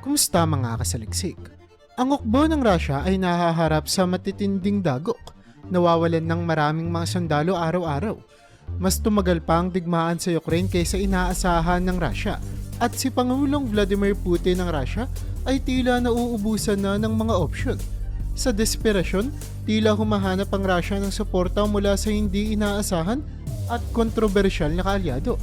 Kumusta mga kasaliksik? Ang hukbo ng Russia ay nahaharap sa matitinding dagok. Nawawalan ng maraming mga sundalo araw-araw. Mas tumagal pa ang digmaan sa Ukraine kaysa inaasahan ng Russia. At si Pangulong Vladimir Putin ng Russia ay tila nauubusan na ng mga opsyon. Sa desperasyon, tila humahanap ang Russia ng suporta mula sa hindi inaasahan at kontrobersyal na kaalyado.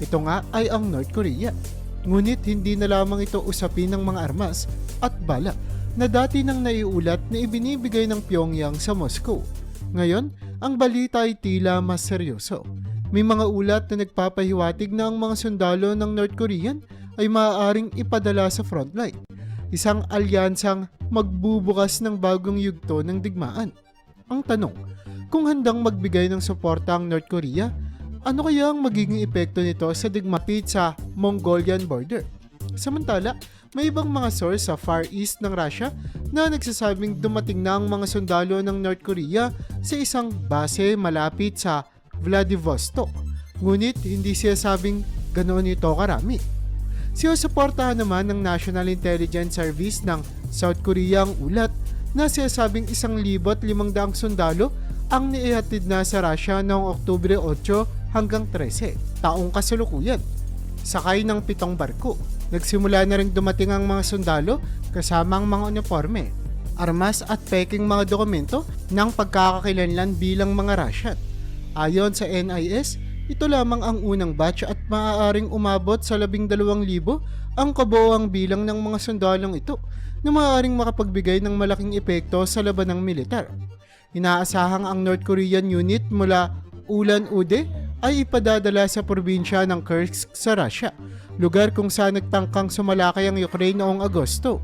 Ito nga ay ang North Korea. Ngunit hindi na lamang ito usapin ng mga armas at bala na dati nang naiulat na ibinibigay ng Pyongyang sa Moscow. Ngayon, ang balita ay tila mas seryoso. May mga ulat na nagpapahiwatig na ang mga sundalo ng North Korean ay maaaring ipadala sa frontline. Isang alyansang magbubukas ng bagong yugto ng digmaan. Ang tanong, kung handang magbigay ng suporta ang North Korea, ano kaya ang magiging epekto nito sa digmapit sa Mongolian border? Samantala, may ibang mga source sa Far East ng Russia na nagsasabing dumating na ang mga sundalo ng North Korea sa isang base malapit sa Vladivostok. Ngunit hindi siya sabing ganoon ito karami. Sinusuportahan naman ng National Intelligence Service ng South Korea ang ulat na sinasabing 1,500 sundalo ang niihatid na sa Russia noong Oktubre 8 hanggang 13, taong kasalukuyan. Sakay ng 7 barko, nagsimula na rin dumating ang mga sundalo kasama ang mga uniforme, armas at peking mga dokumento ng pagkakakilanlan bilang mga Russian. Ayon sa NIS, ito lamang ang unang batch at maaaring umabot sa 12,000 ang kabuoang bilang ng mga sundalong ito na maaaring makapagbigay ng malaking epekto sa labanang militar. Inaasahang ang North Korean unit mula Ulan-Ude ay ipadadala sa probinsya ng Kursk sa Russia, lugar kung saan nagtangkang sumalakay ang Ukraine noong Agosto.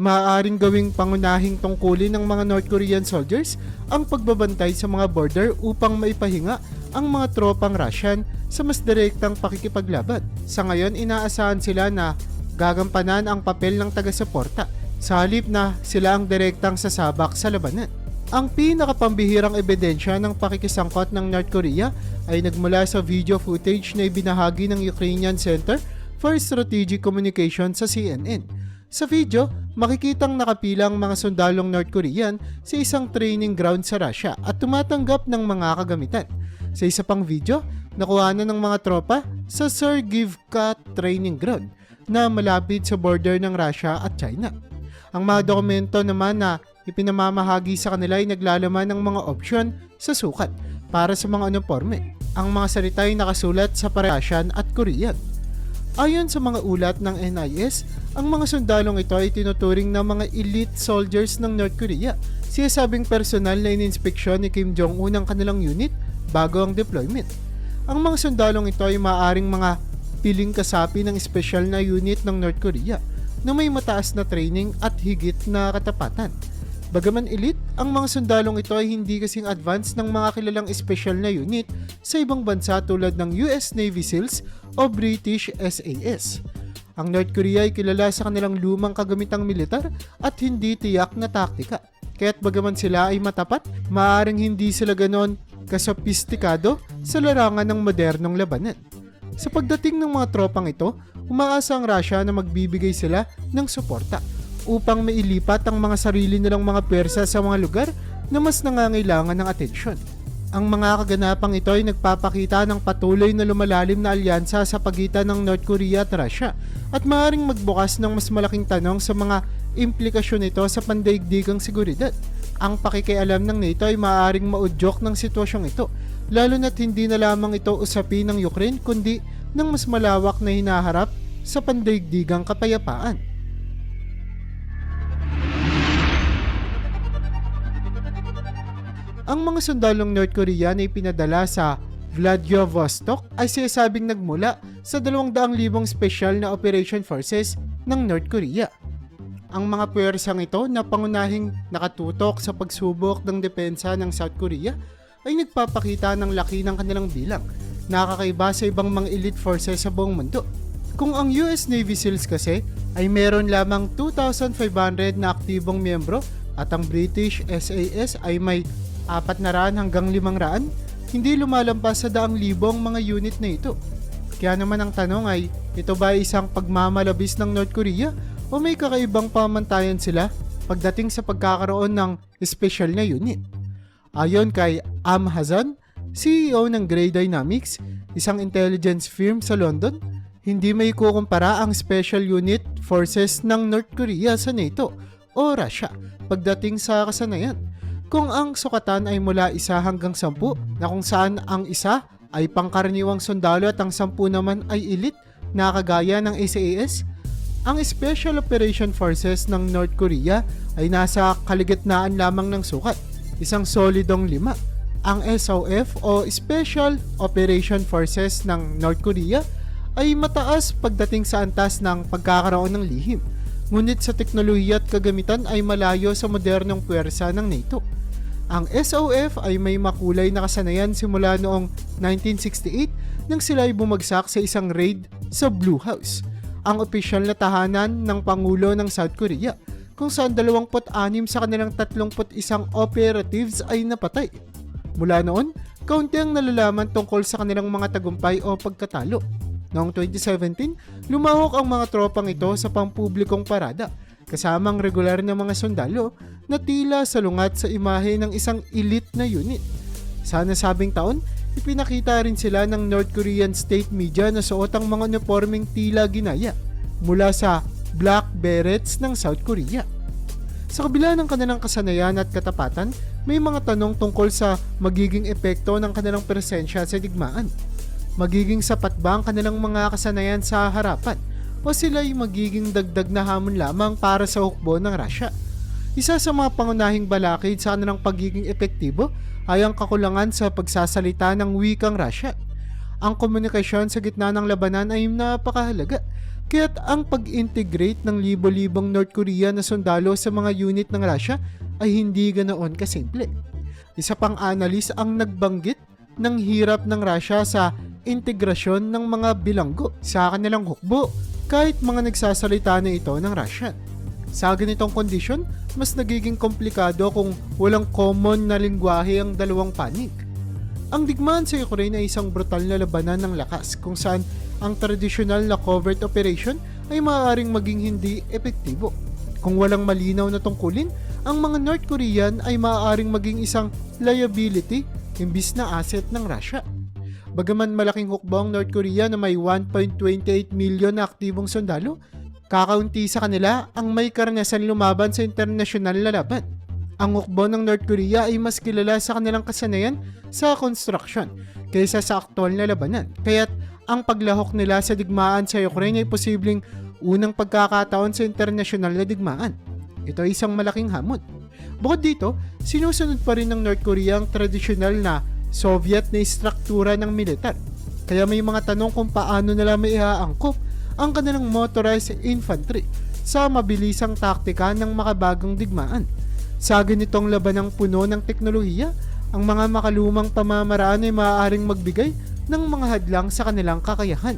Maaaring gawing pangunahing tungkulin ng mga North Korean soldiers ang pagbabantay sa mga border upang maipahinga ang mga tropang Russian sa mas direktang pakikipaglaban. Sa ngayon, inaasahan sila na gagampanan ang papel ng taga-suporta sa halip na sila ang direktang sasabak sa labanan. Ang pinakapambihirang ebidensya ng pakikisangkot ng North Korea ay nagmula sa video footage na ibinahagi ng Ukrainian Center for Strategic Communication sa CNN. Sa video, makikitang nakapila ang mga sundalong North Korean sa isang training ground sa Russia at tumatanggap ng mga kagamitan. Sa isa pang video, nakuhanan ng mga tropa sa Sergivka training ground na malapit sa border ng Russia at China. Ang mga dokumento naman na ipinamamahagi sa kanila ay naglalaman ng mga opsyon sa sukat para sa mga uniforme. Ang mga salita ay nakasulat sa Russian at Korean. Ayon sa mga ulat ng NIS, ang mga sundalong ito ay tinuturing na mga elite soldiers ng North Korea. Sinasabing personal na ininspeksyon ni Kim Jong-un ang kanilang unit bago ang deployment. Ang mga sundalong ito ay maaaring mga piling kasapi ng espesyal na unit ng North Korea na may mataas na training at higit na katapatan. Bagaman elite, ang mga sundalong ito ay hindi kasing advanced ng mga kilalang espesyal na unit sa ibang bansa tulad ng US Navy SEALs o British SAS. Ang North Korea ay kilala sa kanilang lumang kagamitang militar at hindi tiyak na taktika. Kaya't bagaman sila ay matapat, maaaring hindi sila ganon kasopistikado sa larangan ng modernong labanan. Sa pagdating ng mga tropang ito, umaasa ang Russia na magbibigay sila ng suporta upang mailipat ang mga sarili nilang mga pwersa sa mga lugar na mas nangangailangan ng atensyon. Ang mga kaganapang ito ay nagpapakita ng patuloy na lumalalim na alyansa sa pagitan ng North Korea at Russia at maaaring magbukas ng mas malaking tanong sa mga implikasyon nito sa pandaigdigang seguridad. Ang pakikialam ng NATO ay maaaring maudyok ng sitwasyong ito, lalo na't hindi na lamang ito usapin ng Ukraine kundi ng mas malawak na hinaharap sa pandaigdigang kapayapaan. Ang mga sundalong North Korean ay pinadala sa Vladivostok ay sinasabing nagmula sa 200,000 special na operation forces ng North Korea. Ang mga puwersang ito na pangunahing nakatutok sa pagsubok ng depensa ng South Korea ay nagpapakita ng laki ng kanilang bilang, nakakaiba sa ibang mga elite forces sa buong mundo. Kung ang US Navy SEALs kasi ay meron lamang 2,500 na aktibong miyembro at ang British SAS ay may 400 hanggang 500, hindi lumalampas sa 100,000 mga unit na ito. Kaya naman ang tanong ay, ito ba ay isang pagmamalabis ng North Korea o may kakaibang pamantayan sila pagdating sa pagkakaroon ng special na unit? Ayon kay Am Hazan, CEO ng Gray Dynamics, isang intelligence firm sa London, hindi may kukumpara ang special unit forces ng North Korea sa NATO o Russia pagdating sa kasanayan. Kung ang sukatan ay mula 1 hanggang 10 na kung saan ang isa ay pangkaraniwang sundalo at ang 10 naman ay elite na kagaya ng SAS, ang Special Operation Forces ng North Korea ay nasa kaligitnaan lamang ng sukat, isang solidong 5. Ang SOF o Special Operation Forces ng North Korea ay mataas pagdating sa antas ng pagkakaroon ng lihim, ngunit sa teknolohiya at kagamitan ay malayo sa modernong puwersa ng NATO. Ang SOF ay may makulay na kasanayan simula noong 1968 nang sila ay bumagsak sa isang raid sa Blue House, ang opisyal na tahanan ng Pangulo ng South Korea, kung saan 26 sa kanilang 31 operatives ay napatay. Mula noon, kaunti ang nalalaman tungkol sa kanilang mga tagumpay o pagkatalo. Noong 2017, lumahok ang mga tropang ito sa pampublikong parada, kasamang regular na mga sundalo na tila salungat sa imahe ng isang elite na unit. Sa nasabing taon, ipinakita rin sila ng North Korean state media na suot ang mga uniformeng tila ginaya mula sa Black Berets ng South Korea. Sa kabila ng kanilang kasanayan at katapatan, may mga tanong tungkol sa magiging epekto ng kanilang presensya sa digmaan. Magiging sapat ba ang kanilang mga kasanayan sa harapan o sila'y magiging dagdag na hamon lamang para sa hukbo ng Russia? Isa sa mga pangunahing balakid sa kanilang pagiging epektibo ay ang kakulangan sa pagsasalita ng wikang Russia. Ang komunikasyon sa gitna ng labanan ay napakahalaga, kaya't ang pag-integrate ng libo-libong North Korea na sundalo sa mga unit ng Russia ay hindi ganoon kasimple. Isa pang analis ang nagbanggit ng hirap ng Russia sa integrasyon ng mga bilanggo sa kanilang hukbo kahit mga nagsasalita na ito ng Russian. Sa ganitong kondisyon, mas nagiging komplikado kung walang common na lingwahe ang dalawang panig. Ang digmaan sa Ukraine ay isang brutal na labanan ng lakas kung saan ang tradisyonal na covert operation ay maaaring maging hindi epektibo. Kung walang malinaw na tungkulin, ang mga North Korean ay maaaring maging isang liability imbis na asset ng Russia. Bagaman malaking hukbo ang North Korea na may 1.28 million na aktibong sundalo, kakaunti sa kanila ang may karanasan lumaban sa internasyonal na laban. Ang hukbo ng North Korea ay mas kilala sa kanilang kasanayan sa construction kaysa sa aktwal na labanan, kaya't ang paglahok nila sa digmaan sa Ukraine ay posibleng unang pagkakataon sa internasyonal na digmaan. Ito ay isang malaking hamon. Bukod dito, sinusunod pa rin ng North Korea ang tradisyonal na Soviet na istruktura ng militar. Kaya may mga tanong kung paano nila maiaangkop ang kanilang motorized infantry sa mabilisang taktika ng makabagong digmaan. Sa ganitong labanang puno ng teknolohiya, ang mga makalumang pamamaraan ay maaaring magbigay ng mga hadlang sa kanilang kakayahan.